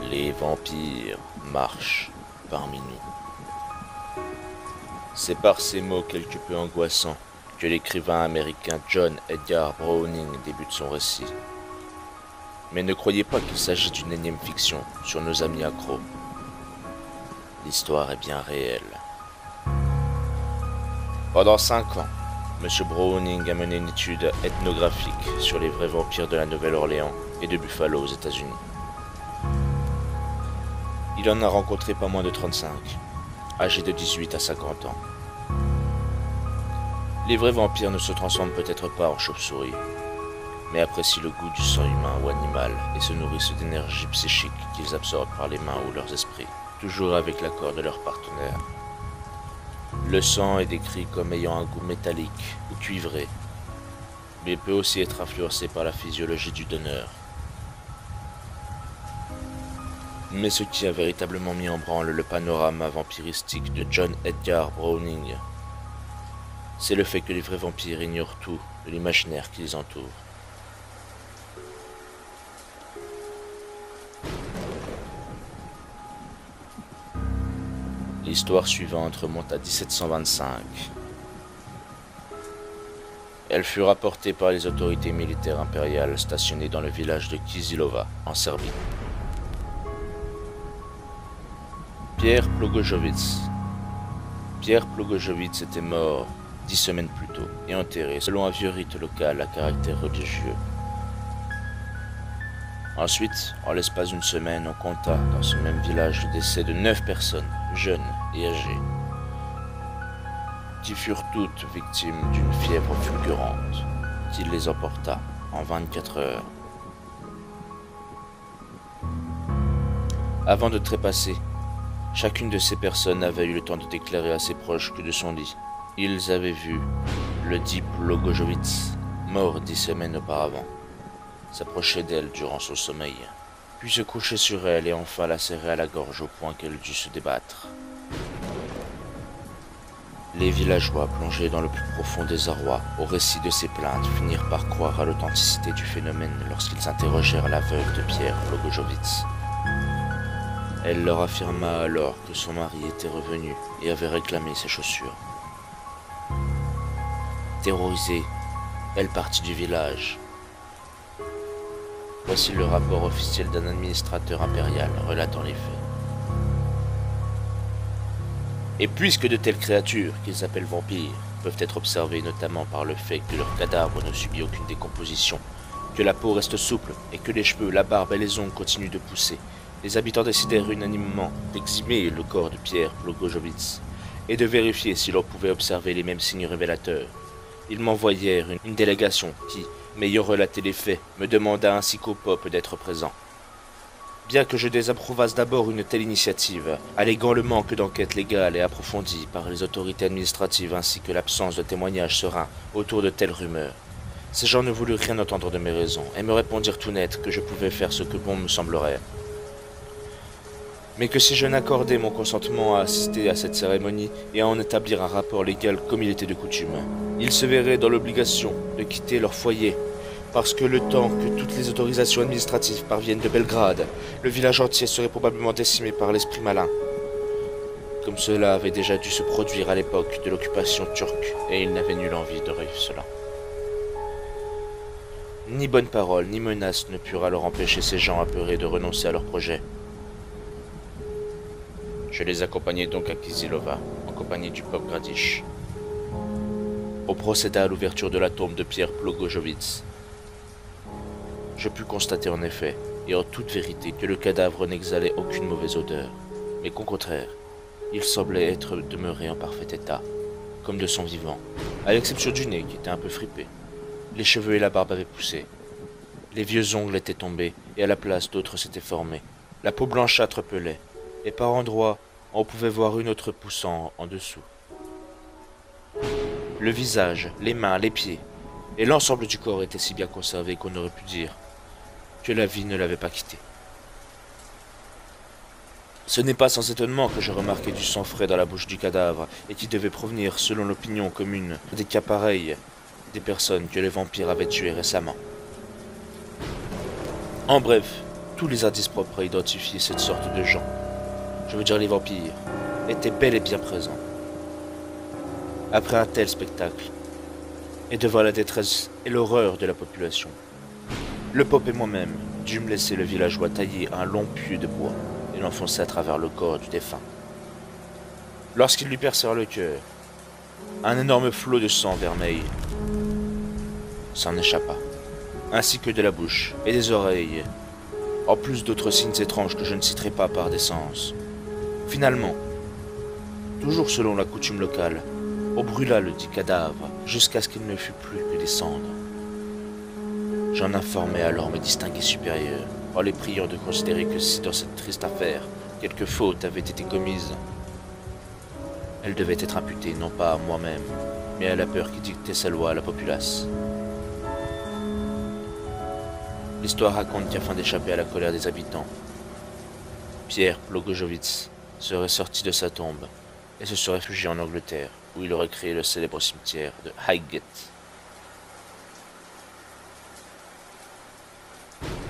Les vampires marchent parmi nous. C'est par ces mots quelque peu angoissants que l'écrivain américain John Edgar Browning débute son récit. Mais ne croyez pas qu'il s'agit d'une énième fiction sur nos amis accros. L'histoire est bien réelle. Pendant 5 ans, M. Browning a mené une étude ethnographique sur les vrais vampires de la Nouvelle-Orléans et de Buffalo aux États-Unis. Il en a rencontré pas moins de 35, âgés de 18 à 50 ans. Les vrais vampires ne se transforment peut-être pas en chauve-souris, mais apprécient le goût du sang humain ou animal et se nourrissent d'énergie psychique qu'ils absorbent par les mains ou leurs esprits, toujours avec l'accord de leur partenaire. Le sang est décrit comme ayant un goût métallique ou cuivré, mais peut aussi être influencé par la physiologie du donneur. Mais ce qui a véritablement mis en branle le panorama vampiristique de John Edgar Browning, c'est le fait que les vrais vampires ignorent tout de l'imaginaire qui les entoure. L'histoire suivante remonte à 1725. Elle fut rapportée par les autorités militaires impériales stationnées dans le village de Kizilova, en Serbie. Pierre Plogojevic. Pierre Plogojevic était mort 10 semaines plus tôt et enterré selon un vieux rite local à caractère religieux. Ensuite, en l'espace d'une semaine, on compta dans ce même village le décès de 9 personnes, jeunes et âgées, qui furent toutes victimes d'une fièvre fulgurante qui les emporta en 24 heures. Avant de trépasser, chacune de ces personnes avait eu le temps de déclarer à ses proches que de son lit, ils avaient vu le dit Plogojevic, mort 10 semaines auparavant, s'approcher d'elle durant son sommeil, puis se coucher sur elle et enfin la serrer à la gorge au point qu'elle dut se débattre. Les villageois, plongés dans le plus profond désarroi au récit de ces plaintes, finirent par croire à l'authenticité du phénomène lorsqu'ils interrogèrent la veuve de Pierre Plogojevic. Elle leur affirma alors que son mari était revenu et avait réclamé ses chaussures. Terrorisée, elle partit du village. Voici le rapport officiel d'un administrateur impérial relatant les faits. Et puisque de telles créatures, qu'ils appellent vampires, peuvent être observées notamment par le fait que leur cadavre ne subit aucune décomposition, que la peau reste souple et que les cheveux, la barbe et les ongles continuent de pousser, les habitants décidèrent unanimement d'exhumer le corps de Pierre Plogojevic et de vérifier si l'on pouvait observer les mêmes signes révélateurs. Ils m'envoyèrent une délégation qui, m'ayant relaté les faits, me demanda ainsi qu'au peuple d'être présent. Bien que je désapprouvasse d'abord une telle initiative, alléguant le manque d'enquête légale et approfondie par les autorités administratives ainsi que l'absence de témoignages sereins autour de telles rumeurs, ces gens ne voulurent rien entendre de mes raisons et me répondirent tout net que je pouvais faire ce que bon me semblerait. Mais que si je n'accordais mon consentement à assister à cette cérémonie et à en établir un rapport légal comme il était de coutume, ils se verraient dans l'obligation de quitter leur foyer, parce que le temps que toutes les autorisations administratives parviennent de Belgrade, le village entier serait probablement décimé par l'esprit malin. Comme cela avait déjà dû se produire à l'époque de l'occupation turque, et ils n'avaient nulle envie de revivre cela. Ni bonnes paroles, ni menaces ne purent alors empêcher ces gens apeurés de renoncer à leur projet. Je les accompagnai donc à Kizilova, en compagnie du pape Gradish. On procéda à l'ouverture de la tombe de Pierre Plogojevic. Je pus constater en effet, et en toute vérité, que le cadavre n'exhalait aucune mauvaise odeur, mais qu'au contraire, il semblait être demeuré en parfait état, comme de son vivant, à l'exception du nez qui était un peu fripé. Les cheveux et la barbe avaient poussé. Les vieux ongles étaient tombés, et à la place d'autres s'étaient formés. La peau blanchâtre pelait, et par endroits, on pouvait voir une autre poussant en dessous. Le visage, les mains, les pieds, et l'ensemble du corps était si bien conservé qu'on aurait pu dire que la vie ne l'avait pas quitté. Ce n'est pas sans étonnement que je remarquai du sang frais dans la bouche du cadavre, et qui devait provenir, selon l'opinion commune, des cas pareils, des personnes que les vampires avaient tuées récemment. En bref, tous les indices propres à identifier cette sorte de gens, je veux dire les vampires, étaient bel et bien présents. Après un tel spectacle, et devant la détresse et l'horreur de la population, le Pop et moi-même dûmes laisser le villageois tailler un long pieu de bois et l'enfoncer à travers le corps du défunt. Lorsqu'ils lui percèrent le cœur, un énorme flot de sang vermeil s'en échappa, ainsi que de la bouche et des oreilles, en plus d'autres signes étranges que je ne citerai pas par décence. Finalement, toujours selon la coutume locale, on brûla le dit cadavre jusqu'à ce qu'il ne fût plus que des cendres. J'en informai alors mes distingués supérieurs, en les priant de considérer que si dans cette triste affaire, quelque faute avait été commise, elle devait être imputée non pas à moi-même, mais à la peur qui dictait sa loi à la populace. L'histoire raconte qu'afin d'échapper à la colère des habitants, Pierre Blagojevich serait sorti de sa tombe et se serait réfugié en Angleterre, où il aurait créé le célèbre cimetière de Highgate.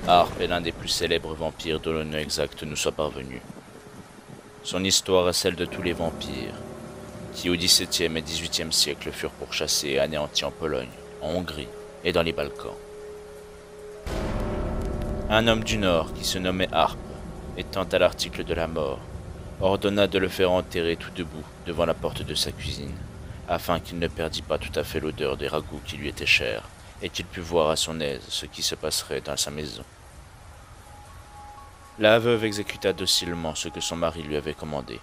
Harpe est l'un des plus célèbres vampires dont le nom exact nous soit parvenu. Son histoire est celle de tous les vampires, qui au XVIIe et XVIIIe siècle furent pourchassés et anéantis en Pologne, en Hongrie et dans les Balkans. Un homme du Nord qui se nommait Harpe, étant à l'article de la mort, ordonna de le faire enterrer tout debout devant la porte de sa cuisine, afin qu'il ne perdît pas tout à fait l'odeur des ragoûts qui lui étaient chers, et qu'il pût voir à son aise ce qui se passerait dans sa maison. La veuve exécuta docilement ce que son mari lui avait commandé.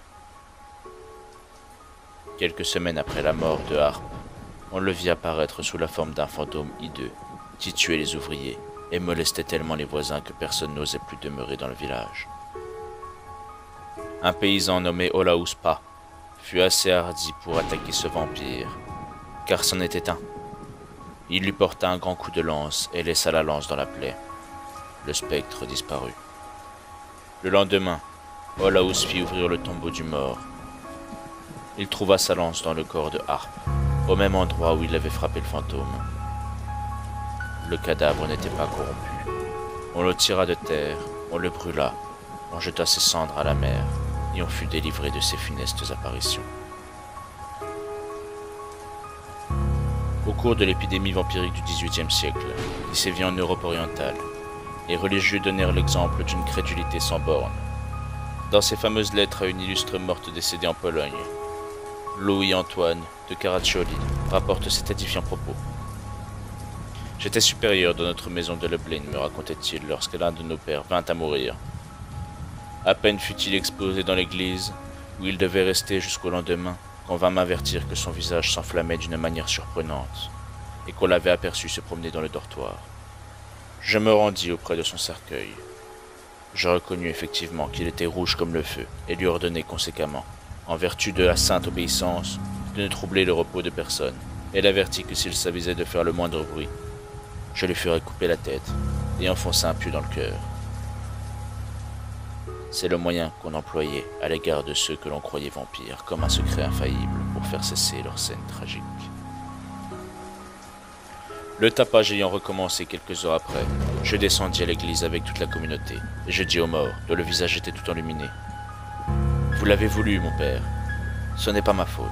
Quelques semaines après la mort de Harpe, on le vit apparaître sous la forme d'un fantôme hideux, qui tuait les ouvriers, et molestait tellement les voisins que personne n'osait plus demeurer dans le village. Un paysan nommé Olauspa fut assez hardi pour attaquer ce vampire, car c'en était un. Il lui porta un grand coup de lance et laissa la lance dans la plaie. Le spectre disparut. Le lendemain, Olaus fit ouvrir le tombeau du mort. Il trouva sa lance dans le corps de Harpe, au même endroit où il avait frappé le fantôme. Le cadavre n'était pas corrompu. On le tira de terre, on le brûla, on jeta ses cendres à la mer, et on fut délivré de ses funestes apparitions. Au cours de l'épidémie vampirique du XVIIIe siècle, qui sévit en Europe orientale, les religieux donnèrent l'exemple d'une crédulité sans borne. Dans ses fameuses lettres à une illustre morte décédée en Pologne, Louis-Antoine de Caraccioli rapporte cet édifiant propos. « J'étais supérieur dans notre maison de Lublin, me racontait-il, lorsque l'un de nos pères vint à mourir. À peine fut-il exposé dans l'église, où il devait rester jusqu'au lendemain, qu'on vint m'avertir que son visage s'enflammait d'une manière surprenante, et qu'on l'avait aperçu se promener dans le dortoir. Je me rendis auprès de son cercueil. Je reconnus effectivement qu'il était rouge comme le feu, et lui ordonnai conséquemment, en vertu de la sainte obéissance, de ne troubler le repos de personne, et l'avertis que s'il s'avisait de faire le moindre bruit, je lui ferais couper la tête et enfoncer un pieu dans le cœur. C'est le moyen qu'on employait à l'égard de ceux que l'on croyait vampires comme un secret infaillible pour faire cesser leur scène tragique. Le tapage ayant recommencé quelques heures après, je descendis à l'église avec toute la communauté, et je dis au mort, dont le visage était tout enluminé: « Vous l'avez voulu, mon père. Ce n'est pas ma faute.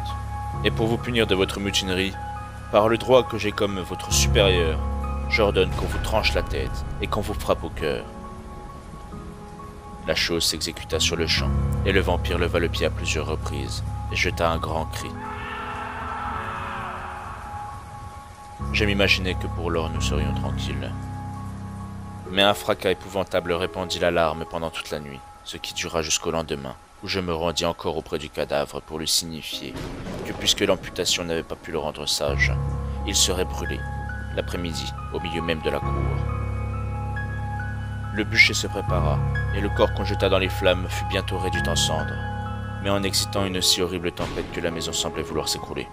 Et pour vous punir de votre mutinerie, par le droit que j'ai comme votre supérieur, j'ordonne qu'on vous tranche la tête et qu'on vous frappe au cœur. » La chose s'exécuta sur le champ, et le vampire leva le pied à plusieurs reprises, et jeta un grand cri. Je m'imaginais que pour lors nous serions tranquilles. Mais un fracas épouvantable répandit l'alarme pendant toute la nuit, ce qui dura jusqu'au lendemain, où je me rendis encore auprès du cadavre pour lui signifier que puisque l'amputation n'avait pas pu le rendre sage, il serait brûlé, l'après-midi, au milieu même de la cour. Le bûcher se prépara, et le corps qu'on jeta dans les flammes fut bientôt réduit en cendres, mais en excitant une si horrible tempête que la maison semblait vouloir s'écrouler.